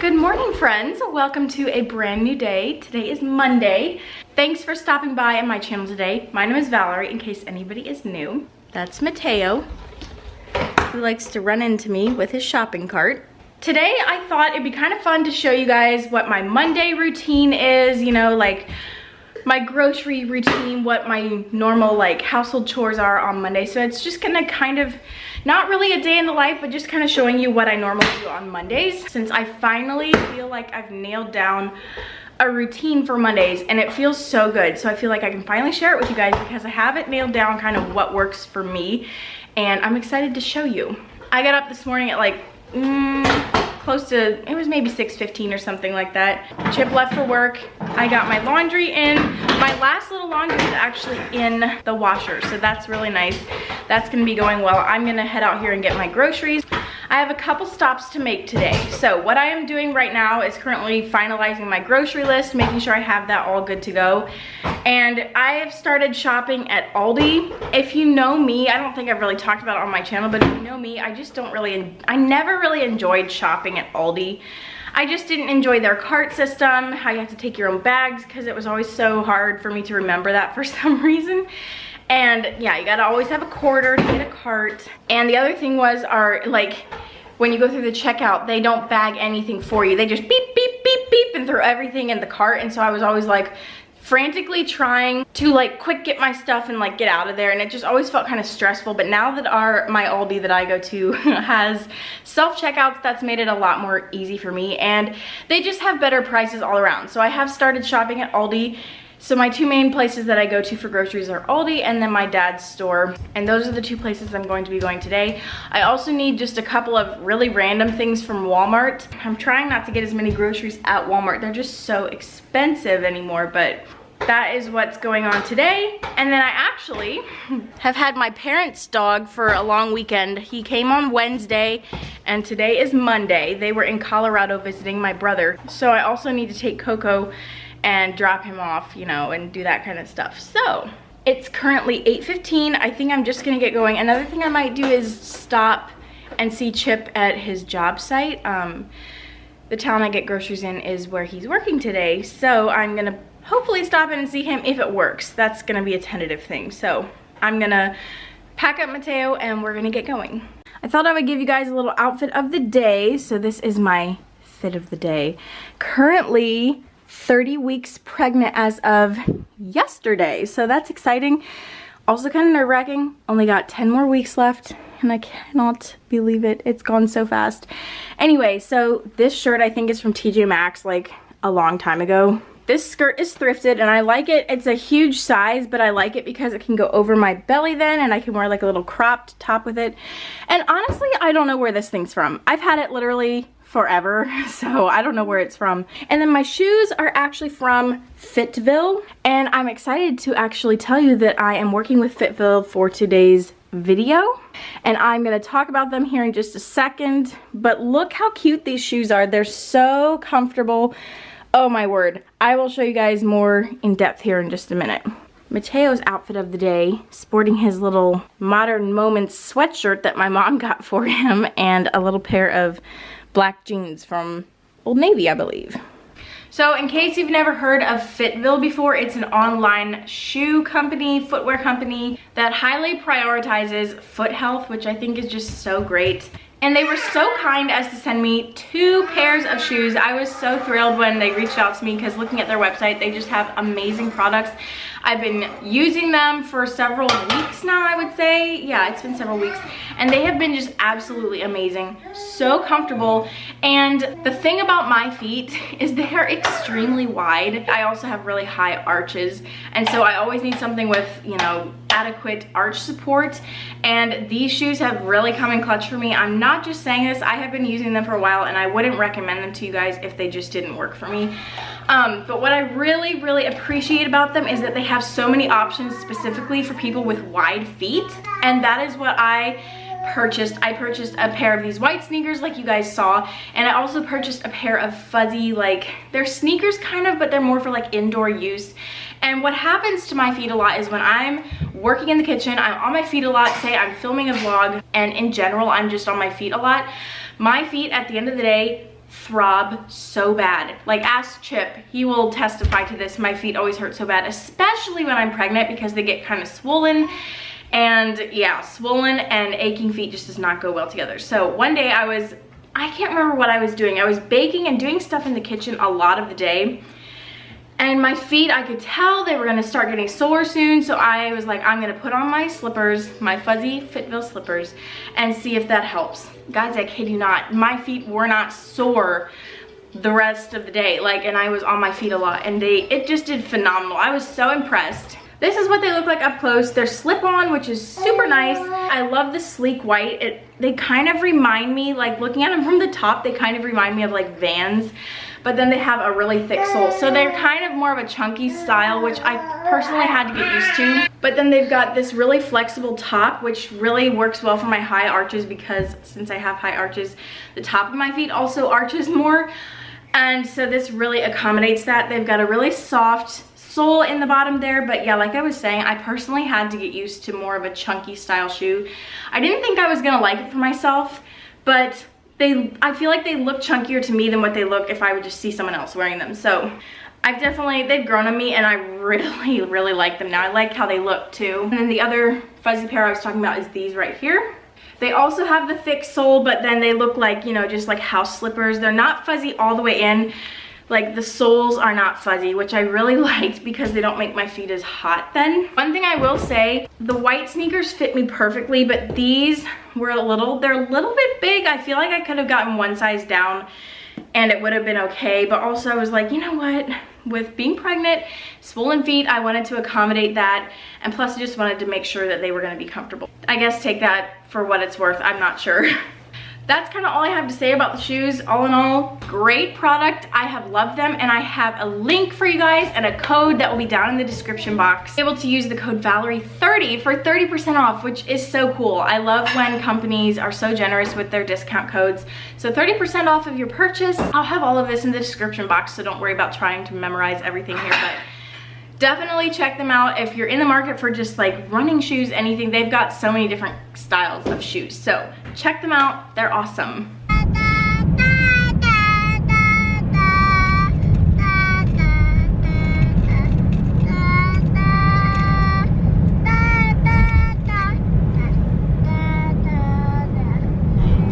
Good morning, friends. Welcome to a brand new day. Today is Monday. Thanks for stopping by on my channel today. My name is Valerie, in case anybody is new. That's Mateo, who likes to run into me with his shopping cart. Today, I thought it'd be kind of fun to show you guys what my Monday routine is, you know, like my grocery routine, what my normal like household chores are on Monday. So it's just gonna kind of, not really a day in the life, but just kind of showing you what I normally do on Mondays, since I finally feel like I've nailed down a routine for Mondays and it feels so good. So I feel like I can finally share it with you guys because I have it nailed down kind of what works for me, and I'm excited to show you. I got up this morning at like close to, it was maybe 6:15 or something like that. Chip left for work. I got my laundry in. My last little laundry is actually in the washer, so that's really nice. That's gonna be going well. I'm gonna head out here and get my groceries. I have a couple stops to make today. So what I am doing right now is currently finalizing my grocery list, making sure I have that all good to go. And I have started shopping at Aldi. If you know me, I don't think I've really talked about it on my channel, but if you know me, I never really enjoyed shopping at Aldi. I just didn't enjoy their cart system, how you have to take your own bags, because it was always so hard for me to remember that for some reason. And yeah, you gotta always have a quarter to get a cart. And the other thing was, when you go through the checkout, they don't bag anything for you. They just beep, beep, beep, beep, and throw everything in the cart. And so I was always like frantically trying to like quick get my stuff and like get out of there, and it just always felt kind of stressful. But now that my Aldi that I go to has self-checkouts, that's made it a lot more easy for me, and they just have better prices all around. So I have started shopping at Aldi. So my two main places that I go to for groceries are Aldi and then my dad's store. And those are the two places I'm going to be going today. I also need just a couple of really random things from Walmart. I'm trying not to get as many groceries at Walmart. They're just so expensive anymore, but that is what's going on today. And then I actually have had my parents' dog for a long weekend. He came on Wednesday and today is Monday. They were in Colorado visiting my brother. So I also need to take Coco and drop him off, you know, and do that kind of stuff. So it's currently 8:15. I think I'm just gonna get going. Another thing I might do is stop and see Chip at his job site. The town I get groceries in is where he's working today. So I'm gonna hopefully stop in and see him if it works. That's gonna be a tentative thing. So I'm gonna pack up Mateo and we're gonna get going. I thought I would give you guys a little outfit of the day. So this is my fit of the day. Currently 30 weeks pregnant as of yesterday, so that's exciting. Also kind of nerve-wracking. Only got 10 more weeks left and I cannot believe it. It's gone so fast. Anyway, so this shirt I think is from TJ Maxx like a long time ago. This skirt is thrifted and I like it. It's a huge size, but I like it because it can go over my belly then, and I can wear like a little cropped top with it. And honestly, I don't know where this thing's from. I've had it literally forever, so I don't know where it's from. And then my shoes are actually from Fitville, and I'm excited to actually tell you that I am working with Fitville for today's video, and I'm gonna talk about them here in just a second. But look how cute these shoes are. They're so comfortable. Oh my word. I will show you guys more in depth here in just a minute. Mateo's outfit of the day, sporting his little Modern Moments sweatshirt that my mom got for him, and a little pair of black jeans from Old Navy, I believe. So in case you've never heard of Fitville before, it's an online shoe company, footwear company that highly prioritizes foot health, which I think is just so great. And they were so kind as to send me 2 pairs of shoes. I was so thrilled when they reached out to me because looking at their website, they just have amazing products. I've been using them for several weeks now, I would say. Yeah, it's been several weeks. And they have been just absolutely amazing. So comfortable. And the thing about my feet is they're extremely wide. I also have really high arches. And so I always need something with, you know, adequate arch support. And these shoes have really come in clutch for me. I'm not just saying this. I have been using them for a while and I wouldn't recommend them to you guys if they just didn't work for me. But what I really, really appreciate about them is that they have so many options specifically for people with wide feet. And that is what I purchased. I purchased a pair of these white sneakers like you guys saw, and I also purchased a pair of fuzzy, like, they're sneakers kind of, but they're more for like indoor use. And what happens to my feet a lot is when I'm working in the kitchen, I'm on my feet a lot. Say I'm filming a vlog, and in general I'm just on my feet a lot. My feet at the end of the day throb so bad. Like, ask Chip, he will testify to this. My feet always hurt so bad, especially when I'm pregnant, because they get kind of swollen. And yeah, swollen and aching feet just does not go well together. So one day I can't remember what I was doing. I was baking and doing stuff in the kitchen a lot of the day. And my feet, I could tell they were gonna start getting sore soon. So I was like, I'm gonna put on my slippers, my fuzzy Fitville slippers, and see if that helps. Guys, I kid you not, my feet were not sore the rest of the day. Like, and I was on my feet a lot, and it just did phenomenal. I was so impressed. This is what they look like up close. They're slip-on, which is super nice. I love the sleek white. They kind of remind me, like looking at them from the top, they kind of remind me of like Vans, but then they have a really thick sole. So they're kind of more of a chunky style, which I personally had to get used to. But then they've got this really flexible top, which really works well for my high arches, because since I have high arches, the top of my feet also arches more. And so this really accommodates that. They've got a really soft sole in the bottom there, but yeah, like I was saying, I personally had to get used to more of a chunky style shoe. I didn't think I was gonna like it for myself, but I feel like they look chunkier to me than what they look if I would just see someone else wearing them. So they've grown on me, and I really, really like them now. I like how they look too. And then the other fuzzy pair I was talking about is these right here. They also have the thick sole, but then they look like, you know, just like house slippers. They're not fuzzy all the way in. Like, the soles are not fuzzy, which I really liked because they don't make my feet as hot then. One thing I will say, the white sneakers fit me perfectly, but these were they're a little bit big. I feel like I could have gotten one size down and it would have been okay. But also I was like, you know what? With being pregnant, swollen feet, I wanted to accommodate that. And plus I just wanted to make sure that they were gonna be comfortable. I guess take that for what it's worth, I'm not sure. That's kind of all I have to say about the shoes. All in all, great product. I have loved them, and I have a link for you guys and a code that will be down in the description box. Able to use the code Valerie30 for 30% off, which is so cool. I love when companies are so generous with their discount codes. So 30% off of your purchase. I'll have all of this in the description box, so don't worry about trying to memorize everything here, but definitely check them out if you're in the market for just like running shoes, anything. They've got so many different styles of shoes, so check them out. They're awesome.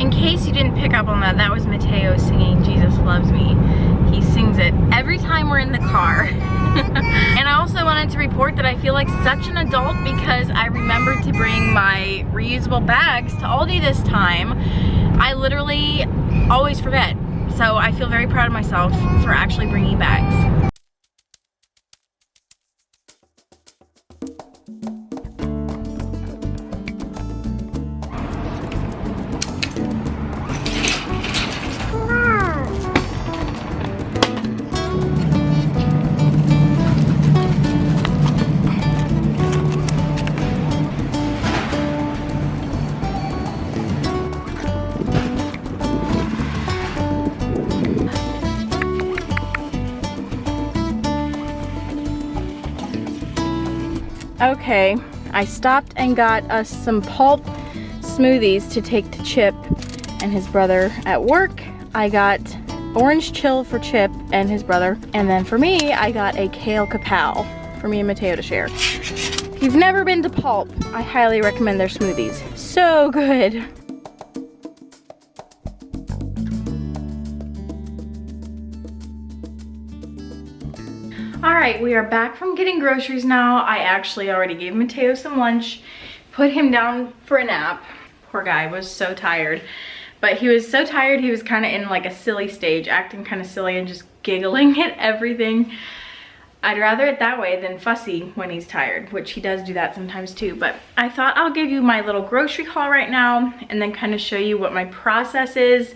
In case you didn't pick up on that, that was Mateo singing Jesus Loves Me. He sings it every time we're in the car. And I also wanted to report that I feel like such an adult because I remembered to bring my reusable bags to Aldi this time. I literally always forget. So I feel very proud of myself for actually bringing bags. Okay, I stopped and got us some pulp smoothies to take to Chip and his brother at work. I got orange chill for Chip and his brother, and then for me, I got a kale kapow for me and Mateo to share. If you've never been to Pulp, I highly recommend their smoothies. So good. Alright, we are back from getting groceries now. I actually already gave Mateo some lunch, put him down for a nap. Poor guy was so tired. But he was so tired, he was kind of in like a silly stage, acting kind of silly and just giggling at everything. I'd rather it that way than fussy when he's tired, which he does do that sometimes too. But I thought I'll give you my little grocery haul right now and then kind of show you what my process is,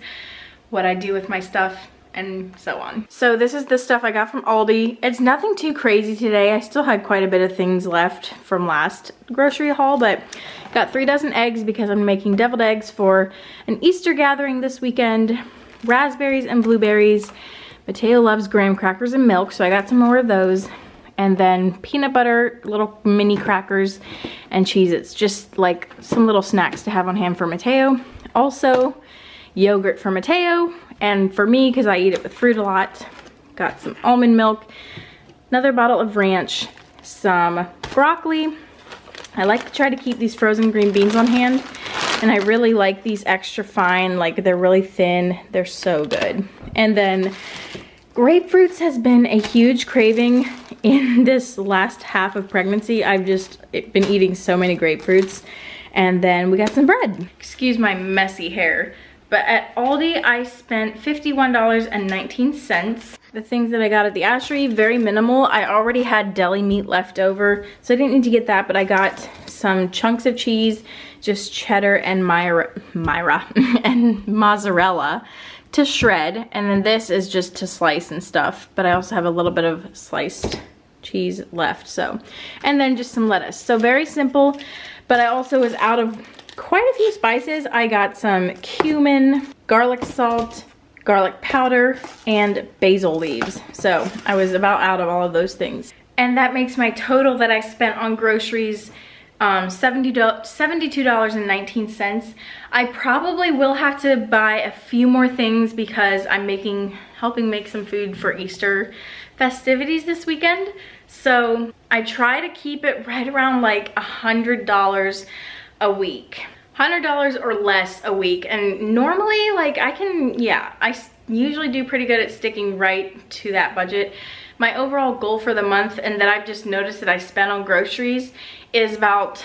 what I do with my stuff, and so on. So this is the stuff I got from Aldi. It's nothing too crazy today. I still had quite a bit of things left from last grocery haul, but got 3 dozen eggs because I'm making deviled eggs for an Easter gathering this weekend. Raspberries and blueberries. Mateo loves graham crackers and milk, so I got some more of those. And then peanut butter, little mini crackers, and Cheez-Its. Just like some little snacks to have on hand for Mateo. Also, yogurt for Mateo And for me, because I eat it with fruit a lot, got some almond milk, another bottle of ranch, some broccoli. I like to try to keep these frozen green beans on hand, and I really like these extra fine, like they're really thin, they're so good. And then grapefruits has been a huge craving in this last half of pregnancy. I've just been eating so many grapefruits. And then we got some bread. Excuse my messy hair. But at Aldi, I spent $51.19. The things that I got at the Ashery, very minimal. I already had deli meat left over, so I didn't need to get that, but I got some chunks of cheese, just cheddar and and mozzarella to shred. And then this is just to slice and stuff, but I also have a little bit of sliced cheese left, so. And then just some lettuce. So very simple, but I also was out of quite a few spices. I got some cumin, garlic salt, garlic powder, and basil leaves. So I was about out of all of those things. And that makes my total that I spent on groceries $72.19. I probably will have to buy a few more things because I'm helping make some food for Easter festivities this weekend. So I try to keep it right around like $100 a week. $100 or less a week. And normally, like I usually do pretty good at sticking right to that budget. My overall goal for the month, and that I've just noticed that I spent on groceries, is about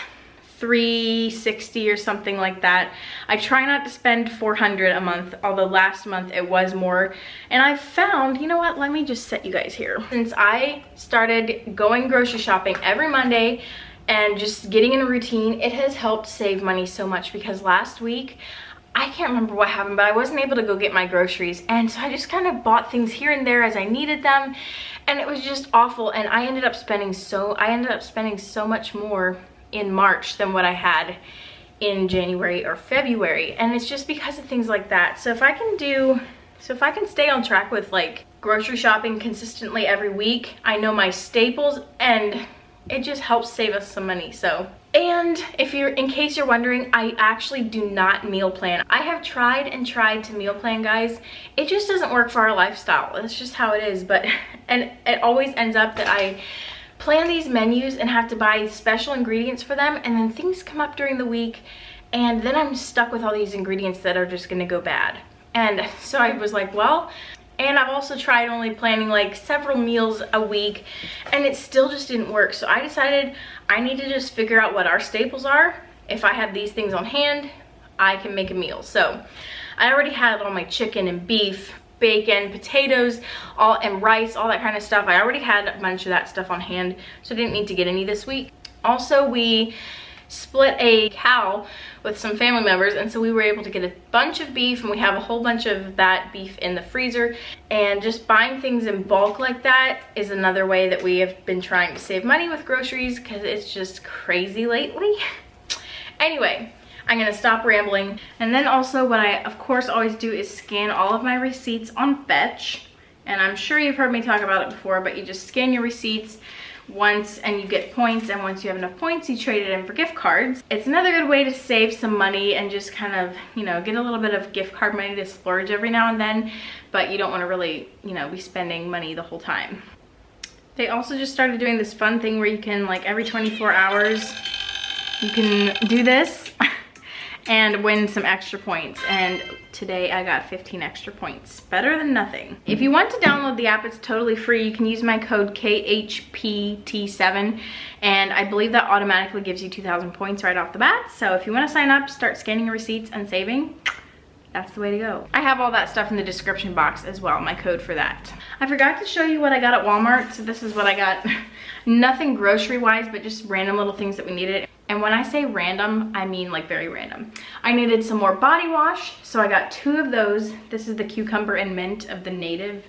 $360 or something like that. I try not to spend $400 a month, although last month it was more. And I've found, you know what, let me just set you guys here. Since I started going grocery shopping every Monday and just getting in a routine, it has helped save money so much, because last week, I can't remember what happened, but I wasn't able to go get my groceries. And so I just kind of bought things here and there as I needed them. And it was just awful. And I ended up spending so much more in March than what I had in January or February. And it's just because of things like that. So if I can stay on track with like grocery shopping consistently every week, I know my staples, and it just helps save us some money. So, and in case you're wondering, I actually do not meal plan. I have tried and tried to meal plan, guys. It just doesn't work for our lifestyle. That's just how it is. And it always ends up that I plan these menus and have to buy special ingredients for them, and then things come up during the week, and then I'm stuck with all these ingredients that are just gonna go bad. And so I was like, well, and I've also tried only planning like several meals a week, and it still just didn't work. So I decided I need to just figure out what our staples are. If I have these things on hand, I can make a meal. So I already had all my chicken and beef, bacon, potatoes, and rice, all that kind of stuff. I already had a bunch of that stuff on hand, so I didn't need to get any this week. Also, we split a cow with some family members, and so we were able to get a bunch of beef, and we have a whole bunch of that beef in the freezer. And just buying things in bulk like that is another way that we have been trying to save money with groceries, because it's just crazy lately. Anyway, I'm gonna stop rambling. And then also what I of course always do is scan all of my receipts on Fetch. And I'm sure you've heard me talk about it before, but you just scan your receipts once and you get points, and once you have enough points, you trade it in for gift cards. It's another good way to save some money and just kind of, you know, get a little bit of gift card money to splurge every now and then, but you don't want to really, you know, be spending money the whole time. They also just started doing this fun thing where you can, like, every 24 hours, you can do this and win some extra points. And today I got 15 extra points. Better than nothing. If you want to download the app, it's totally free. You can use my code KHPT7, and I believe that automatically gives you 2,000 points right off the bat. So if you want to sign up, start scanning your receipts and saving, that's the way to go. I have all that stuff in the description box as well, my code for that. I forgot to show you what I got at Walmart, so this is what I got. Nothing grocery wise, but just random little things that we needed. And when I say random, I mean like very random. I needed some more body wash, so I got 2 of those. This is the cucumber and mint of the Native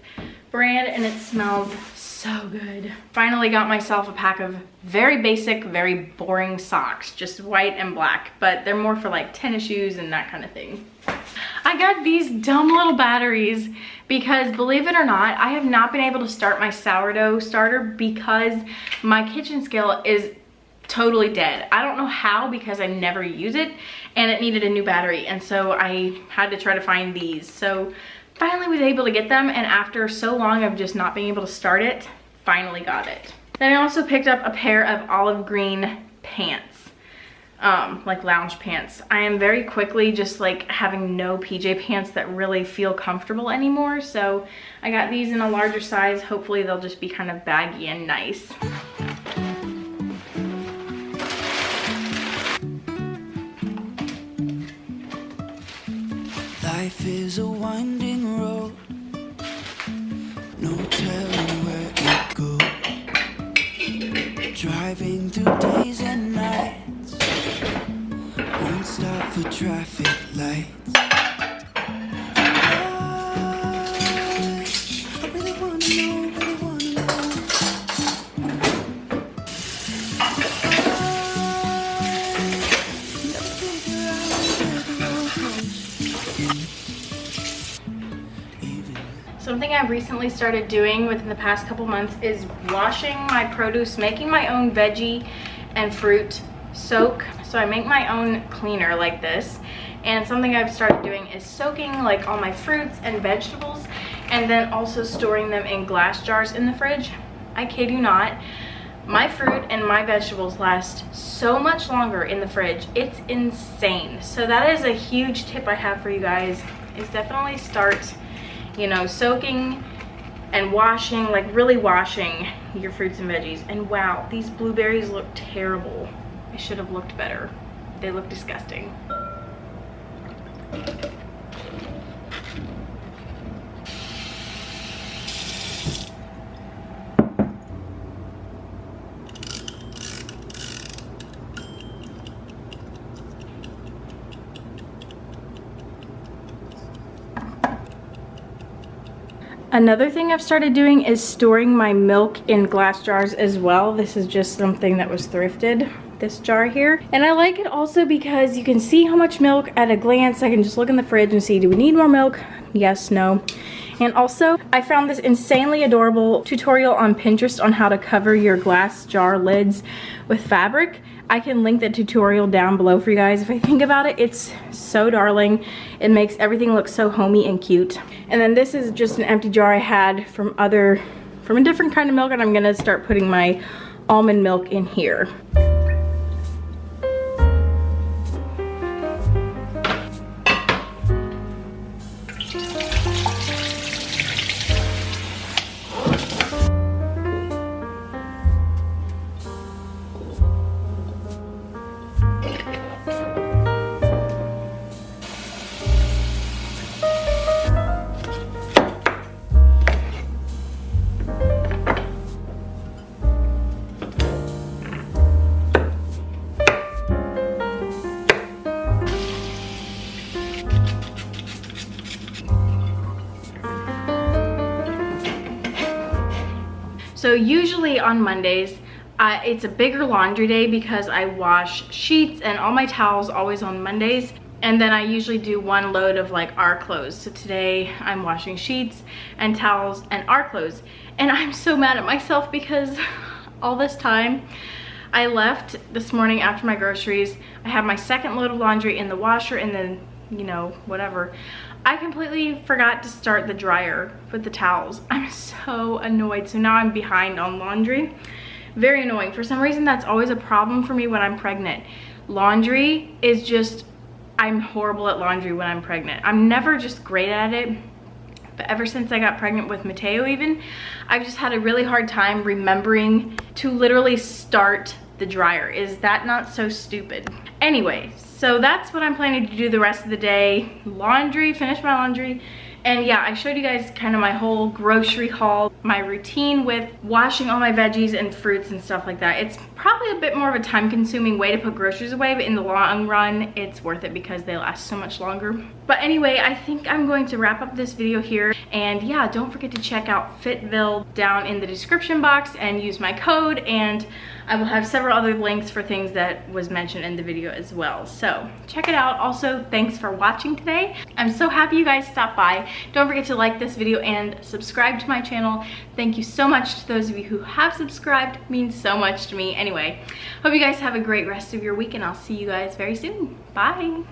brand, and it smells so good. Finally got myself a pack of very basic, very boring socks, just white and black, but they're more for like tennis shoes and that kind of thing. I got these dumb little batteries because, believe it or not, I have not been able to start my sourdough starter because my kitchen scale is totally dead. I don't know how, because I never use it, and it needed a new battery, and so I had to try to find these. So Finally was able to get them, and after so long of just not being able to start it, finally got it. Then I also picked up a pair of olive green pants. Like lounge pants. I am very quickly just like having no PJ pants that really feel comfortable anymore, so I got these in a larger size. Hopefully they'll just be kind of baggy and nice. Life is a winding road, no telling where it goes. Driving through days and nights, won't stop for traffic lights. I really wanna know, really wanna know. Never figure out where the road goes. Something I've recently started doing within the past couple months is washing my produce, making my own veggie and fruit soak. So I make my own cleaner like this, and something I've started doing is soaking like all my fruits and vegetables, and then also storing them in glass jars in the fridge. I kid you not, my fruit and my vegetables last so much longer in the fridge. It's insane. So that is a huge tip I have for you guys, is definitely start, you know, soaking and washing, like really washing your fruits and veggies. And wow, these blueberries look terrible. They should have looked better. They look disgusting. Another thing I've started doing is storing my milk in glass jars as well. This is just something that was thrifted, this jar here. And I like it also because you can see how much milk at a glance. I can just look in the fridge and see, do we need more milk? Yes, no. And also, I found this insanely adorable tutorial on Pinterest on how to cover your glass jar lids with fabric. I can link the tutorial down below for you guys. If I think about it, it's so darling. It makes everything look so homey and cute. And then this is just an empty jar I had from a different kind of milk, and I'm gonna start putting my almond milk in here. So usually on Mondays, it's a bigger laundry day because I wash sheets and all my towels always on Mondays. And then I usually do one load of like our clothes. So today I'm washing sheets and towels and our clothes. And I'm so mad at myself because all this time I left this morning after my groceries. I have my second load of laundry in the washer, and then, you know, whatever. I completely forgot to start the dryer with the towels. I'm so annoyed. So now I'm behind on laundry. Very annoying. For some reason, that's always a problem for me when I'm pregnant. Laundry is just, I'm horrible at laundry when I'm pregnant. I'm never just great at it. But ever since I got pregnant with Mateo even, I've just had a really hard time remembering to literally start the dryer. Is that not so stupid? Anyway, so that's what I'm planning to do the rest of the day. Laundry, finish my laundry. And yeah, I showed you guys kind of my whole grocery haul, my routine with washing all my veggies and fruits and stuff like that. It's probably a bit more of a time-consuming way to put groceries away, but in the long run, it's worth it because they last so much longer. But anyway, I think I'm going to wrap up this video here. And yeah, don't forget to check out Fitville down in the description box and use my code. And I will have several other links for things that was mentioned in the video as well. So check it out. Also, thanks for watching today. I'm so happy you guys stopped by. Don't forget to like this video and subscribe to my channel. Thank you so much to those of you who have subscribed. It means so much to me. Anyway, hope you guys have a great rest of your week, and I'll see you guys very soon. Bye.